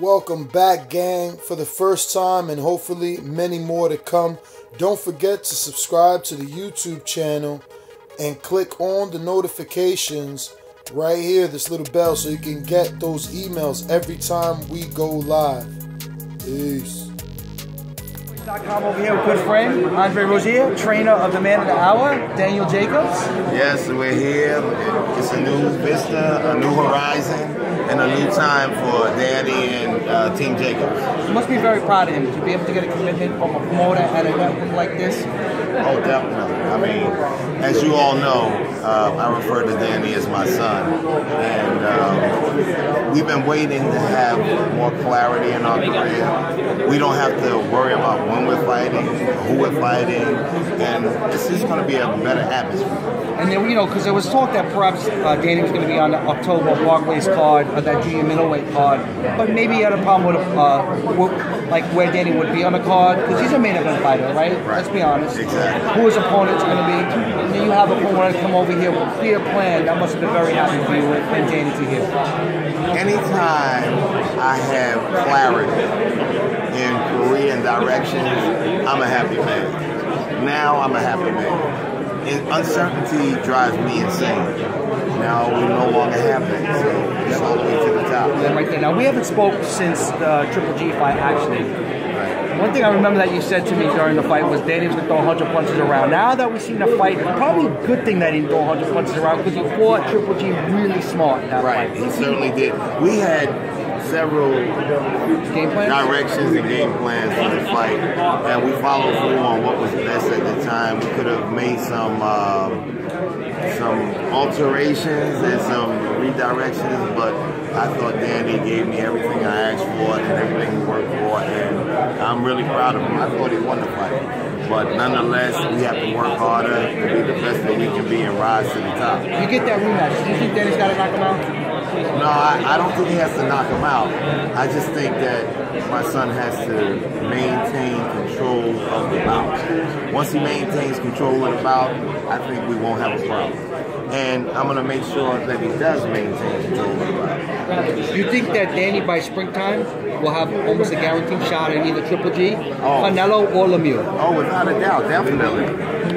Welcome back, gang, for the first time and hopefully many more to come. Don't forget to subscribe to the YouTube channel and click on the notifications right here, this little bell, so you can get those emails every time we go live. Peace. Over here with good friend Andre Rozier, trainer of the Man of the Hour, Daniel Jacobs. Yes, we're here. It's a new vista, a new horizon, and a new time for Danny and Team Jacobs. You must be very proud of him to be able to get a commitment from a promoter at a network like this. Oh, definitely. I mean, as you all know, I refer to Danny as my son, and we've been waiting to have more clarity in our career. We don't have to worry about when we're fighting, who we're fighting, and this is going to be a better atmosphere. And then, you know, because there was talk that perhaps Danny was going to be on the October Barclays card, or that junior middleweight card, but maybe he had a problem with like where Danny would be on the card, because he's a main event fighter, right? Let's be honest. Exactly. Who his opponent's going to be, and then you have a opponent come over here with a clear plan. That must have been very happy for you and Danny to hear. Anytime I have clarity in career and directions, I'm a happy man. Now I'm a happy man. And uncertainty drives me insane. Now we no longer have that, so it's all the way to the top. Yeah, right there. Now we haven't spoke since the Triple G fight, actually. Right. One thing I remember that you said to me during the fight was Danny was going to throw 100 punches around. Now that we've seen the fight, it's probably a good thing that he didn't throw 100 punches around, because he fought Triple G really smart in that fight. Right, he certainly did. We had several directions and game plans for the fight, and we followed through on what was best at the time. We could have made some alterations and some redirections, but I thought Danny gave me everything I asked for and everything we worked for, and I'm really proud of him. I thought he won the fight, but nonetheless, we have to work harder to be the best that we can be and rise to the top. You get that rematch. Do you think Danny's got to knock him out? No, I don't think he has to knock him out. I just think that my son has to maintain control of the bout. Once he maintains control of the bout, I think we won't have a problem. And I'm going to make sure that he does maintain control of the bout. Do you think that Danny by springtime will have almost a guaranteed shot at either Triple G, Canelo, or Lemieux? Oh, without a doubt, definitely.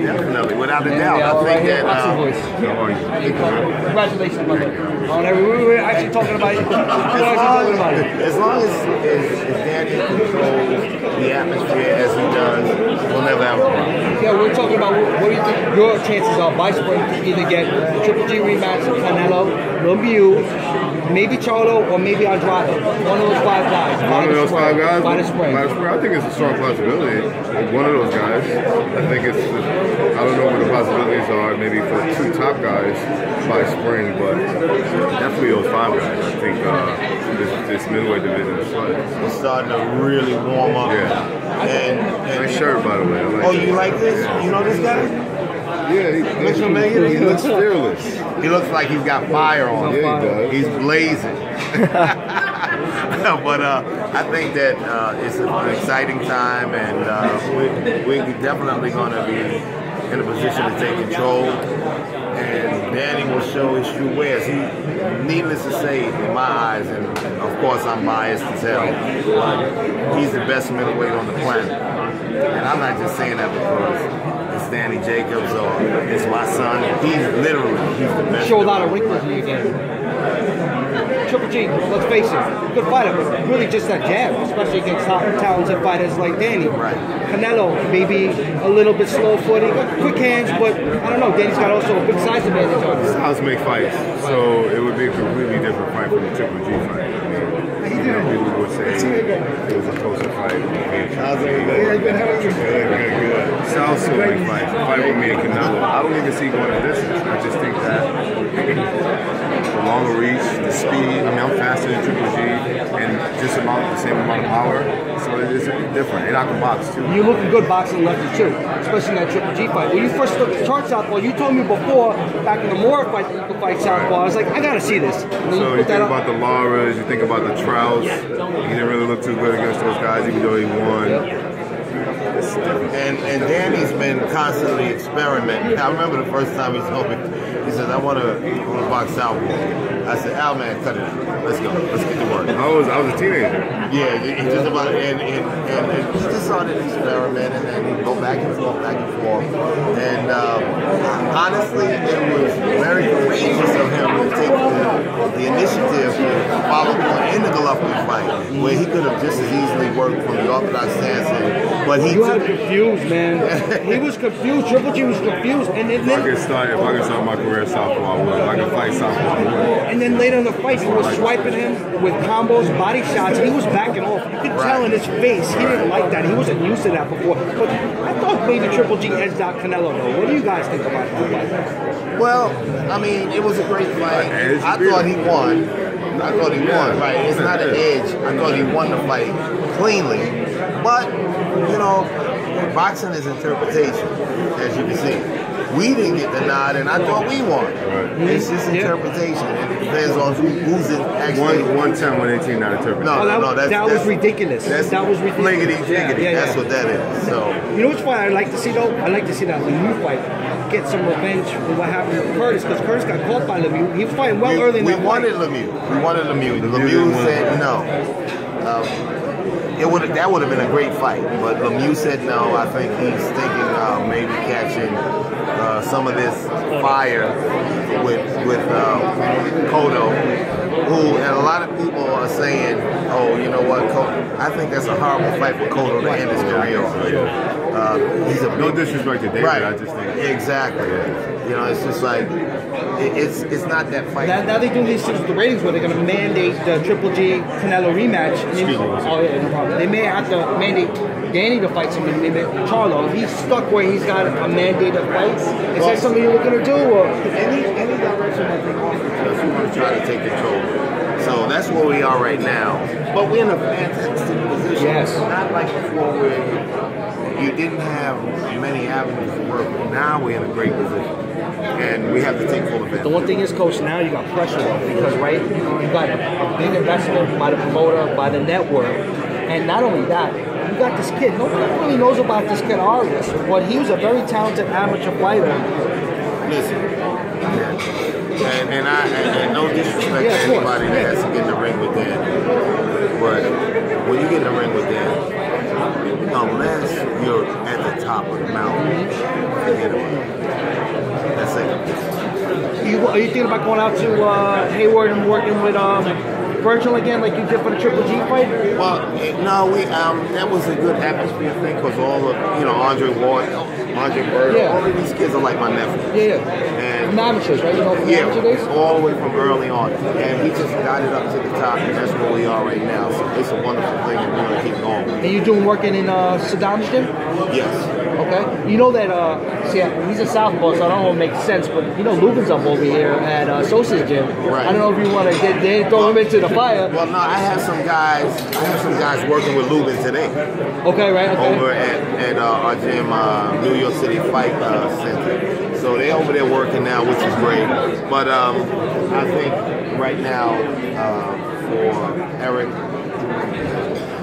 Definitely, without a doubt. I think that. Congratulations, brother. We're actually talking about it. As long as Danny controls the atmosphere as he does, we'll never have a problem. Yeah, we're talking about what do you think your chances are by spring to either get Triple G rematch, Canelo, Lemieux, maybe Charlo, or maybe Andrade. One of those five guys. One of those five guys? By the spring. I think it's a strong possibility. One of those guys. I think it's, I don't know what the possibilities are, maybe for the two top guys by spring, but definitely those five guys. I think this middleweight division is fun. It's starting to really warm up. Yeah. And nice shirt, by the way. I like oh, you like this? Yeah. You know this guy? Yeah, he looks familiar. He looks fearless. He looks like he's got fire on him. Yeah, he does. He's blazing. But I think that it's an exciting time, and we're definitely going to be in a position to take control. And Danny will show his true wares. Needless to say, in my eyes, and of course I'm biased as hell, but he's the best middleweight on the planet. And I'm not just saying that because it's Danny Jacobs or it's my son. He's the best. Show a lot of wrinkles in your game. Triple G, let's face it, good fighter, but really just that jab, especially against talented fighters like Danny. Right. Canelo, maybe a little bit slow-footed, quick hands, but I don't know, Danny's got also a big size advantage on him. Styles make fights, so it would be a completely different fight from the Triple G fight. I mean, people would say it was a closer fight. Styles still make fights. The fight with me and Canelo, I don't even see going the distance. I just think that the longer reach, the speed, I mean, I'm faster than Triple G, and just about the same amount of power, so it's different. And I can box too. You're looking good boxing lefty too, especially in that Triple G fight. When you first took the chart southpaw, you told me before, back in the Moore fight, that you could fight southpaw. I was like, I gotta see this. So you think about the Lauras, you think about the Trouts. He didn't really look too good against those guys, even though he won. And Danny's been constantly experimenting. I remember the first time he told me, he says, I want to box southpaw. I said, Al, man, cut it out. Let's go. Let's get to work. I was a teenager. Yeah, he just about and he just started experimenting, and then he'd go back and forth. And honestly, it was very courageous of him to take the initiative to follow through in the Golovkin fight, where he could have just as easily worked from the orthodox stance. But he you had him confused, man. He was confused. Triple G was confused. And then, If I could start my career southpaw, I would. If I could fight southpaw, I would. And then later in the fight, he was swiping him with combos, body shots. He was backing off. You could tell in his face he didn't like that. He wasn't used to that before. But I thought maybe Triple G edged out Canelo, though. What do you guys think about that? Well, I mean, it was a great fight. I thought he won. Right. It's not an edge. I thought he won the fight cleanly. But, you know, boxing is interpretation, as you can see. We didn't get the nod, and I thought we won. Right. It's just interpretation. It depends on who's it actually. 110, 118, not interpretation. No, that was ridiculous. That was ridiculous. Fliggity. That's what that is. So you know which fight I'd like to see though? I'd like to see that Lemieux fight. Get some revenge for what happened to Curtis, because Curtis got caught by Lemieux. He was fighting well early in that fight. We wanted Lemieux. Lemieux said no. That would have been a great fight, but Lemieux said no. I think he's thinking maybe catching some of this fire with Cotto, who, and a lot of people are saying, oh, you know what, I think that's a horrible fight for Cotto to end his career. He's a no disrespect to David, right. I just think exactly. You know, it's just like it's not that fight. Now they do these things with the ratings where they're going to mandate the Triple G Canelo rematch. No problem. They may have to mandate Danny to fight somebody. Maybe Charlo. He's stuck where he's got a mandate of fights. Is that something you're looking to do, or any direction that they offer to us, we want to try to take control. So that's where we are right now. But we're in a fantastic position. Yes. Not like before where you didn't have many avenues to work with. Now we're in a great position. And we have to take full advantage. The one thing is, Coach, now you got pressure because, right, you got a big investment by the promoter, by the network, and not only that, you got this kid. Nobody really knows about this kid, Arias, but he was a very talented amateur fighter. Listen, and no disrespect to anybody that has to get in the ring with Dan, but when you get in the ring with Dan, unless you're at the top of the mountain, forget about it. That's it. Are you thinking about going out to Hayward and working with Virgil again, like you did for the Triple G fight? Well, no, that was a good atmosphere thing because all of Andre Ward, Andre Bird, all of these kids are like my nephew. Yeah. And from amateurs, right? You know, from amateur days? All the way from early on, and we just got it up to the top, and that's where we are right now. So it's a wonderful thing, and we're gonna keep going. And you're doing working in Saddam's gym? Yes. Okay. You know that, he's a southpaw, so I don't know if it makes sense, but you know Lubin's up over here at Sosa's gym. Right. I don't know if you want to they throw him into the fire. Well, no, I have some guys working with Lubin today. Okay, right. Okay. Over at our gym, New York City Fight Center. So they're over there working now, which is great. But I think right now for Eric,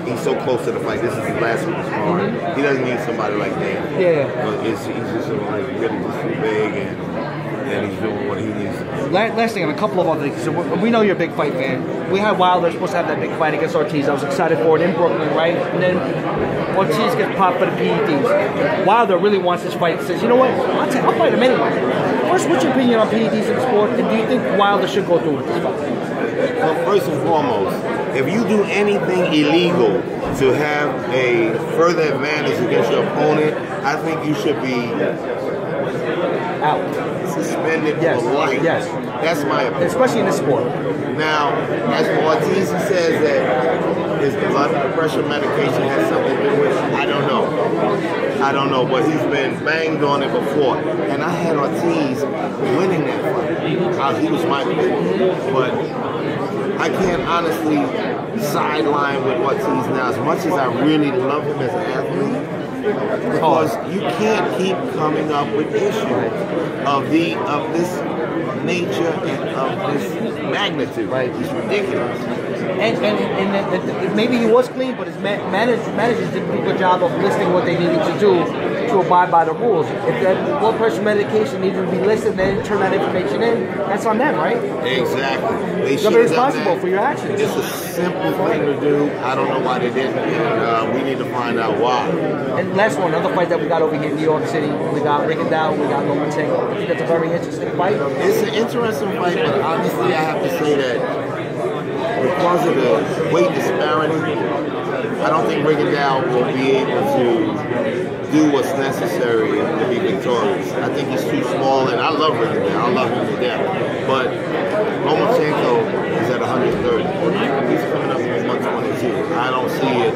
he's so close to the fight. This is his last week's card. He doesn't need somebody like that. Yeah. But he's just like really just too big, and he's doing what he needs to do. Last thing, and a couple of other things. So we know you're a big fight fan. We had Wilder supposed to have that big fight against Ortiz. I was excited for it in Brooklyn, right? And then Ortiz gets popped for the PEDs. Wilder really wants this fight. He says, you know what? I'll fight him anyway. First, what's your opinion on PEDs in the sport? And do you think Wilder should go through with this fight? Well, first and foremost, if you do anything illegal to have a further advantage against your opponent, I think you should be out, suspended for life. Yes, that's my opinion. Especially in this sport. Now, as for Ortiz, he says that his blood pressure medication has something to do with it. I don't know, but he's been banged on it before, and I had Ortiz winning that fight. He was my pick, but I can't honestly sideline with Ortiz now as much as I really love him as an athlete. Because you can't keep coming up with issues of this nature and of this magnitude. Right. It's ridiculous. And maybe he was clean, but his managers didn't do a good job of listing what they needed to do to abide by the rules. If that blood pressure medication needed to be listed and they didn't turn that information in, that's on them, right? Exactly. They You're should have done responsible that. for your actions. It's a simple thing to do. I don't know why they didn't. And, we need to find out why. And last one, another fight that we got over here in New York City, we got Rigondeaux, we got Lomachenko. I think that's a very interesting fight. It's an interesting fight, but honestly, I have to say that because of the weight disparity, I don't think Rigondeaux will be able to do what's necessary to be victorious. I think he's too small, and I love Rozier. I love him to death. But Lomachenko is at 130. He's coming up on 122. I don't see it.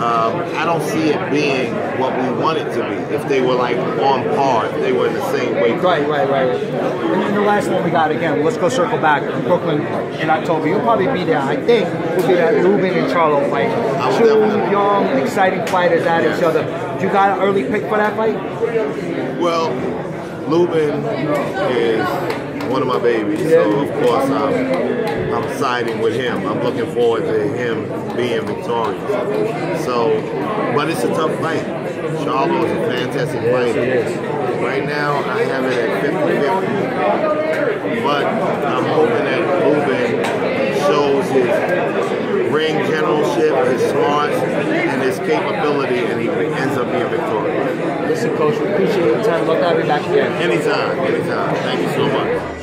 I don't see it being what we want it to be. If they were like on par, if they were in the same weight. Right. And the last one we got again. Let's go circle back to Brooklyn in October. You'll probably be there. I think we'll be that Lubin and Charlo fight. Two young, exciting fighters at each other. You got an early pick for that fight? Well, Lubin is one of my babies, so of course I'm siding with him. I'm looking forward to him being victorious. So, but it's a tough fight. Charlo is a fantastic fighter. Right now, I have it at 50-50. But I'm hoping that Lubin shows his ring generalship, his smarts, and his capability, and he ends up being victorious. Listen, Coach, we appreciate your time. Love to have you back again. Anytime. Thank you so much.